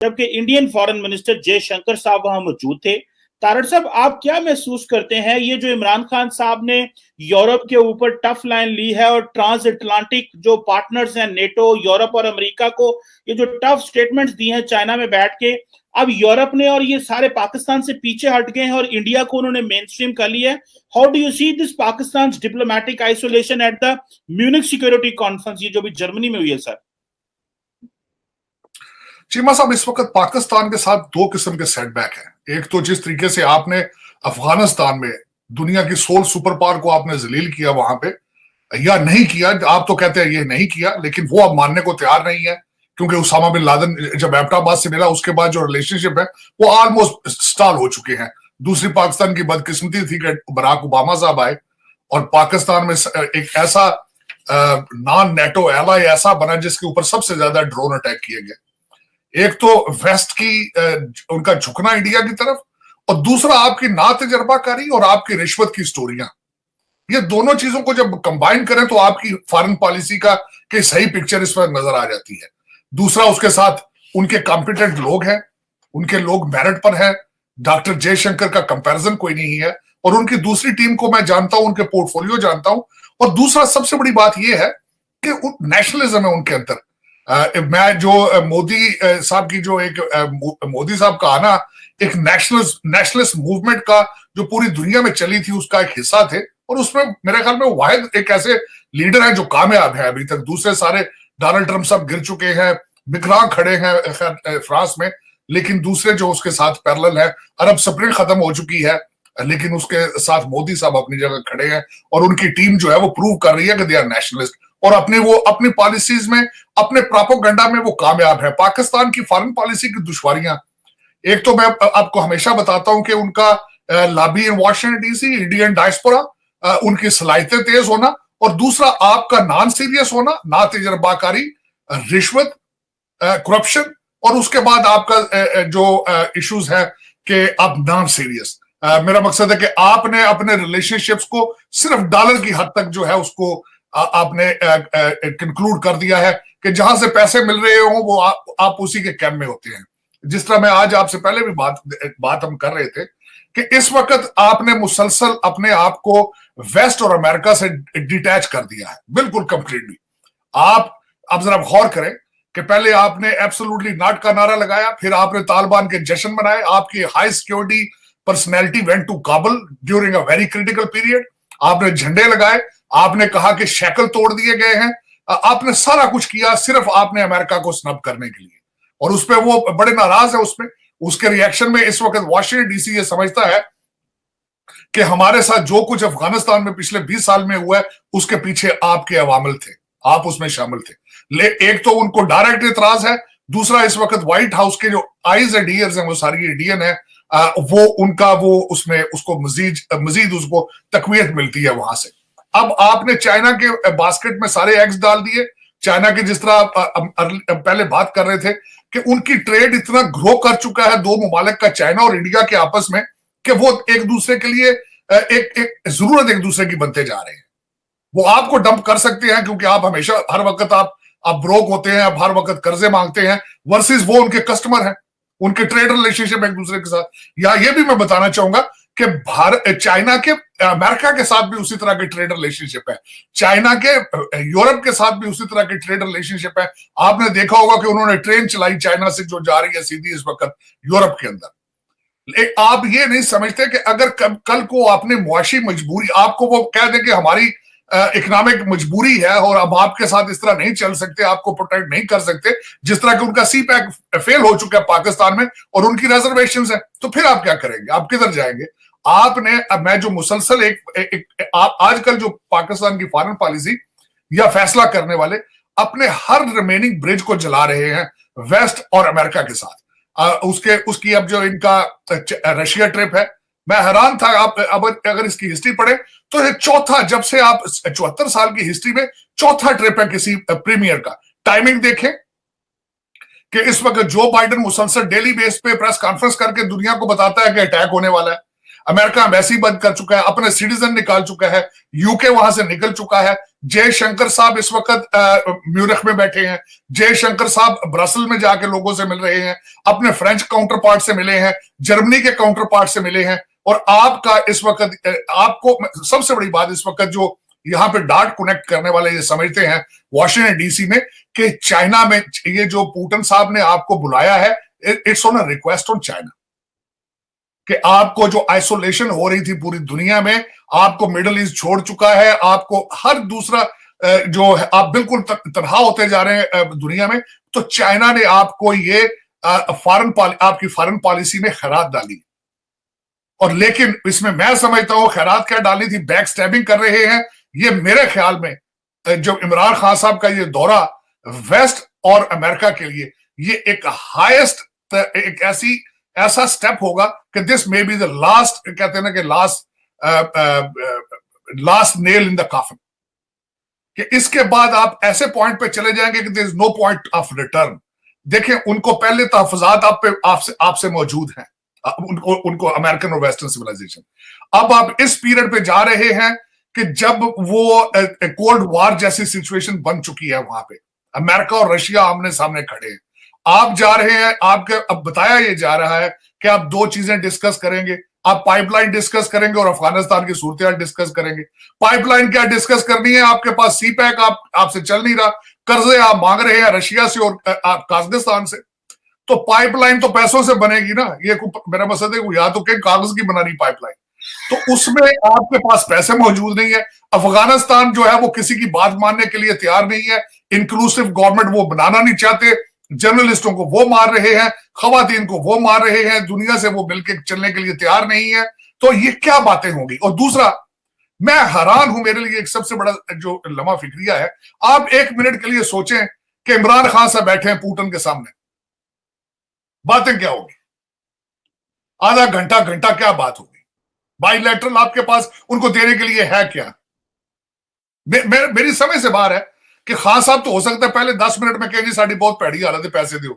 जबकि Indian foreign minister Jaishankar साहब वहां मौजूद थे। तारड़ साहब, आप क्या महसूस करते हैं ये जो इमरान खान साहब ने यूरोप के ऊपर टफ लाइन ली है और ट्रांस अटलांटिक जो पार्टनर्स हैं नेटो, यूरोप और अमेरिका को ये जो टफ स्टेटमेंट्स दिए हैं चाइना में बैठ के, अब यूरोप ने और ये सारे पाकिस्तान से पीछे हट गए हैं और इंडिया को उन्होंने मेन स्ट्रीम कर लिया है। How do you see this Pakistan diplomatic isolation at the Munich security conference, ये जो भी जर्मनी में हुई है? सर चीमा साहब, इस वक्त पाकिस्तान के साथ दो किस्म के सेटबैक हैं। एक तो जिस तरीके से आपने अफगानिस्तान में दुनिया की सोल सुपर पावर को आपने जलील किया वहां पे, या नहीं किया, आप तो कहते हैं ये नहीं किया, लेकिन वो अब मानने को तैयार नहीं है, क्योंकि उसामा बिन लादेन जब एबटाबाद से मिला उसके बाद जो रिलेशनशिप है वो ऑलमोस्ट स्टॉल हो चुके हैं। दूसरी पाकिस्तान की बदकिस्मती थी कि बराक ओबामा साहब आए और पाकिस्तान में एक ऐसा नॉन नेटो एलाई ऐसा बना जिसके ऊपर सबसे ज्यादा ड्रोन अटैक किए गए। एक तो वेस्ट की उनका झुकना इंडिया की तरफ, और दूसरा आपकी ना तजर्बाकारी और आपकी रिश्वत की स्टोरियां। ये दोनों चीजों को जब कंबाइन करें तो आपकी फॉरेन पॉलिसी का की सही पिक्चर इस पर नजर आ जाती है। दूसरा, उसके साथ उनके कॉम्पिटेंट लोग हैं, उनके लोग मेरिट पर हैं। डॉक्टर जयशंकर का कंपैरिजन कोई नहीं है, और उनकी दूसरी टीम को मैं जानता हूं, उनके पोर्टफोलियो जानता हूं। और दूसरा सबसे बड़ी बात यह है कि नेशनलिज्म है उनके अंदर। मैं जो मोदी साहब की जो एक मोदी साहब का आना एक नेशनलिस्ट मूवमेंट का जो पूरी दुनिया में चली थी उसका एक हिस्सा थे, और उसमें मेरे ख्याल में वाहिद एक ऐसे लीडर हैं जो कामयाब है अभी तक। दूसरे सारे डोनाल्ड ट्रंप साहब गिर चुके हैं, बिखरा खड़े हैं फ्रांस में, लेकिन दूसरे जो उसके साथ पैरेलल है, अरब स्प्रिंग खत्म हो चुकी है लेकिन उसके साथ मोदी साहब अपनी जगह खड़े हैं, और उनकी टीम जो है वो प्रूव कर रही है कि दे आर नेशनलिस्ट, और अपनी पॉलिसीज में, अपने प्रोपेगेंडा में वो कामयाब है। पाकिस्तान की फॉरेन पॉलिसी की दुश्वारियां, एक तो मैं आपको हमेशा बताता हूं कि उनका लॉबी इन वॉशिंगटन डीसी, इंडियन डायस्पोरा, उनकी सलाहियतें तेज होना, और दूसरा आपका नॉन सीरियस होना, ना तजर्बाकारी, रिश्वत, करप्शन, और उसके बाद आपका जो इश्यूज है कि आप नॉन सीरियस। मेरा मकसद है कि आपने अपने रिलेशनशिप्स को सिर्फ डॉलर की हद तक जो है उसको आपने कंक्लूड कर दिया है कि जहां से पैसे मिल रहे हो वो आप उसी के कैम्प में होते हैं। जिस तरह मैं आज आपसे पहले भी बात हम कर रहे थे कि इस वक्त आपने मुसलसल अपने आप को वेस्ट और अमेरिका से डिटैच कर दिया है, बिल्कुल कंप्लीटली। आप अब जरा गौर करें कि पहले आपने एब्सोल्युटली नॉट का नारा लगाया, फिर आपने तालिबान के जश्न मनाए, आपकी high security personality went to Kabul during a very critical period, आपने झंडे लगाए, आपने कहा कि शैकल तोड़ दिए गए हैं, आपने सारा कुछ किया सिर्फ आपने अमेरिका को स्नब करने के लिए, और उस पर वो बड़े नाराज है। उसमें उसके रिएक्शन में इस वक्त वॉशिंगटन डीसी ये समझता है कि हमारे साथ जो कुछ अफगानिस्तान में पिछले 20 साल में हुआ है उसके पीछे आपके अवामिल थे, आप उसमें शामिल थे। एक तो उनको डायरेक्ट इतराज है, दूसरा इस वक्त व्हाइट हाउस के जो आईज एंड ईयर्स हैं वो सारी इंडियन है, वो उनका वो उसमें उसको मजीद उसको तकवीयत मिलती है वहां से। अब आपने चाइना के बास्केट में सारे एग्स डाल दिए। चाइना की जिस तरह पहले बात कर रहे थे कि उनकी ट्रेड इतना ग्रो कर चुका है दो मुमालिक का, चाइना और इंडिया के आपस में, कि वो एक दूसरे के लिए एक जरूरत एक दूसरे की बनते जा रहे हैं। वो आपको डंप कर सकते हैं क्योंकि आप हमेशा हर वक्त आप ब्रोक होते हैं, आप हर वक्त कर्जे मांगते हैं, वर्सेस वो उनके कस्टमर हैं, उनके ट्रेड रिलेशनशिप एक दूसरे के साथ। या ये भी मैं बताना चाहूंगा कि चाइना के अमेरिका के साथ भी उसी तरह के ट्रेड रिलेशनशिप है, चाइना के यूरोप के साथ भी उसी तरह के ट्रेड रिलेशनशिप है। आपने देखा होगा कि उन्होंने ट्रेन चलाई चाइना से जो जा रही है सीधी इस वक्त यूरोप के अंदर। आप ये नहीं समझते कि अगर कल को आपने मुआशी मजबूरी, आपको वो कह दे कि हमारी इकोनॉमिक मजबूरी है और अब आपके साथ इस तरह नहीं चल सकते, आपको प्रोटेक्ट नहीं कर सकते, जिस तरह कि उनका सी पैक फेल हो चुका है पाकिस्तान में और उनकी रिजर्वेशंस है, तो फिर आप क्या करेंगे, आप किधर जाएंगे? आपने मैं जो मुसलसल आप आजकल जो पाकिस्तान की फॉरेन पॉलिसी या फैसला करने वाले अपने हर रिमेनिंग ब्रिज को जला रहे हैं वेस्ट और अमेरिका के साथ। उसकी अब जो इनका रशिया ट्रिप है, मैं हैरान था। आप अब अगर इसकी हिस्ट्री पढ़े तो ये चौथा, जब से आप 74 साल की हिस्ट्री में चौथा ट्रिप है किसी प्रीमियर का। टाइमिंग देखें कि इस वक्त जो बाइडेन मुसलसल डेली बेस पे प्रेस कॉन्फ्रेंस करके दुनिया को बताता है कि अटैक होने वाला है। अमेरिका एम्बेसी बंद कर चुका है, अपने सिटीजन निकाल चुका है, यूके वहां से निकल चुका है। जयशंकर साहब इस वक्त म्यूनिख में बैठे हैं, जयशंकर साहब ब्रसल में जाके लोगों से मिल रहे हैं, अपने फ्रेंच काउंटर पार्ट से मिले हैं, जर्मनी के काउंटर पार्ट से मिले हैं। और आपका इस वक्त, आपको सबसे बड़ी बात इस वक्त जो यहां पे डाट कनेक्ट करने वाले ये समझते हैं वॉशिंगटन डीसी में कि चाइना में ये जो पुतिन साहब ने आपको बुलाया है, it's on a request on China, कि आपको जो आइसोलेशन हो रही थी पूरी दुनिया में, आपको मिडिल ईस्ट छोड़ चुका है, आपको हर दूसरा जो है आप बिल्कुल तनहा होते जा रहे हैं दुनिया में। तो चाइना ने आपको ये आपकी फॉरेन पॉलिसी में खैरात डाली। और लेकिन इसमें मैं समझता हूं खैरात क्या डाली थी, बैक स्टैबिंग कर रहे हैं। ये मेरे ख्याल में जो इमरान खान साहब का ये दौरा वेस्ट और अमेरिका के लिए ये एक हाईएस्ट, एक ऐसा स्टेप होगा कि this may be the last, कहते हैं ना कि last nail in the coffin, कि इसके बाद आप ऐसे पॉइंट पे चले जाएंगे कि there is no point of return. देखें, उनको पहले तहफुजात आपसे मौजूद हैं, उनको अमेरिकन और वेस्टर्न सिविलाइजेशन। अब आप इस पीरियड पे जा रहे हैं कि जब वो कोल्ड वॉर जैसी सिचुएशन बन चुकी है, वहां पे अमेरिका और रशिया आमने सामने खड़े हैं। आप जा रहे हैं, आपके अब बताया ये जा रहा है कि आप दो चीजें डिस्कस करेंगे, आप पाइपलाइन डिस्कस करेंगे और अफगानिस्तान की सूरत डिस्कस करेंगे। पाइपलाइन क्या डिस्कस करनी है, आपके पास सी पैक आपसे चल नहीं रहा, कर्जे आप मांग रहे हैं रशिया से और काजाकिस्तान से। तो पाइपलाइन तो पैसों से बनेगी ना, ये मेरा मकसद है या तो कहीं कागज की बनानी पाइपलाइन, तो उसमें आपके पास पैसे मौजूद नहीं है। अफगानिस्तान जो है वो किसी की बात मानने के लिए तैयार नहीं है, इंक्लूसिव गवर्नमेंट वो बनाना नहीं चाहते, जर्नलिस्टों को वो मार रहे हैं, खवातीन को वो मार रहे हैं, दुनिया से वो मिलकर चलने के लिए तैयार नहीं है। तो ये क्या बातें होंगी। और दूसरा, मैं हैरान हूं, मेरे लिए एक सबसे बड़ा जो लम्हा फिक्रिया है, आप एक मिनट के लिए सोचें कि इमरान खान साहब बैठे हैं पुतिन के सामने, बातें क्या होगी, आधा घंटा क्या बात होगी, बाइलैटरल आपके पास उनको देने के लिए है क्या। मेरी समझ से बाहर है कि खान साहब तो हो सकता है पहले 10 मिनट में कहें जी साड़ी बहुत पैड़ी हालत है, पैसे दो,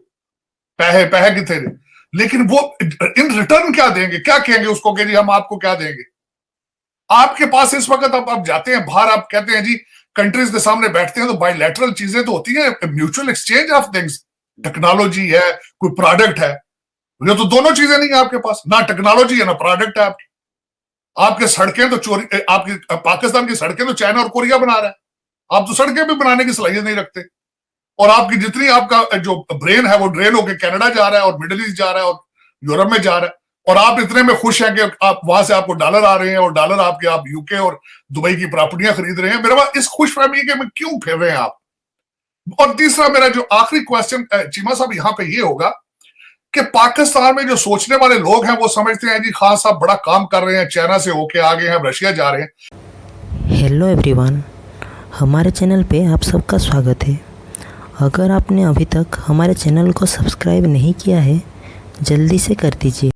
पैसे कितने, लेकिन वो इन रिटर्न क्या देंगे, क्या कहेंगे उसको कि जी हम आपको क्या देंगे। आपके पास इस वक्त आप जाते हैं बाहर, आप कहते हैं जी कंट्रीज के सामने बैठते हैं तो बाइलैटरल चीजें तो होती हैं, mutual exchange of things, technology है, कोई प्रोडक्ट है। ये तो दोनों चीजें नहीं है आपके पास, ना टेक्नोलॉजी है ना प्रोडक्ट है आपके सड़कें तो चोरी, आपकी पाकिस्तान की सड़कें तो चाइना और कोरिया बना रहा है, आप तो सड़कें भी बनाने की सलाहियत नहीं रखते। और आपकी जितनी आपका जो ब्रेन है वो ड्रेन होकर कनाडा जा रहा है और मिडिल ईस्ट जा रहा है और यूरोप में जा रहा है, और आप इतने में खुश हैं कि आप वहां से आपको डॉलर आ रहे हैं और डॉलर आपके आप यूके और दुबई की प्रॉपर्टियां खरीद रहे हैं। मेरे पास इस खुशफहमी के में क्यों फिर रहे हैं आप। और तीसरा मेरा जो आखिरी क्वेश्चन चीमा साहब यहां पे ये होगा कि पाकिस्तान में जो सोचने वाले लोग हैं वो समझते हैं जी खान साहब बड़ा काम कर रहे हैं, चाइना से होके आ गए हैं, रशिया जा रहे हैं। हेलो एवरीवन, हमारे चैनल पे आप सबका स्वागत है। अगर आपने अभी तक हमारे चैनल को सब्सक्राइब नहीं किया है, जल्दी से कर दीजिए।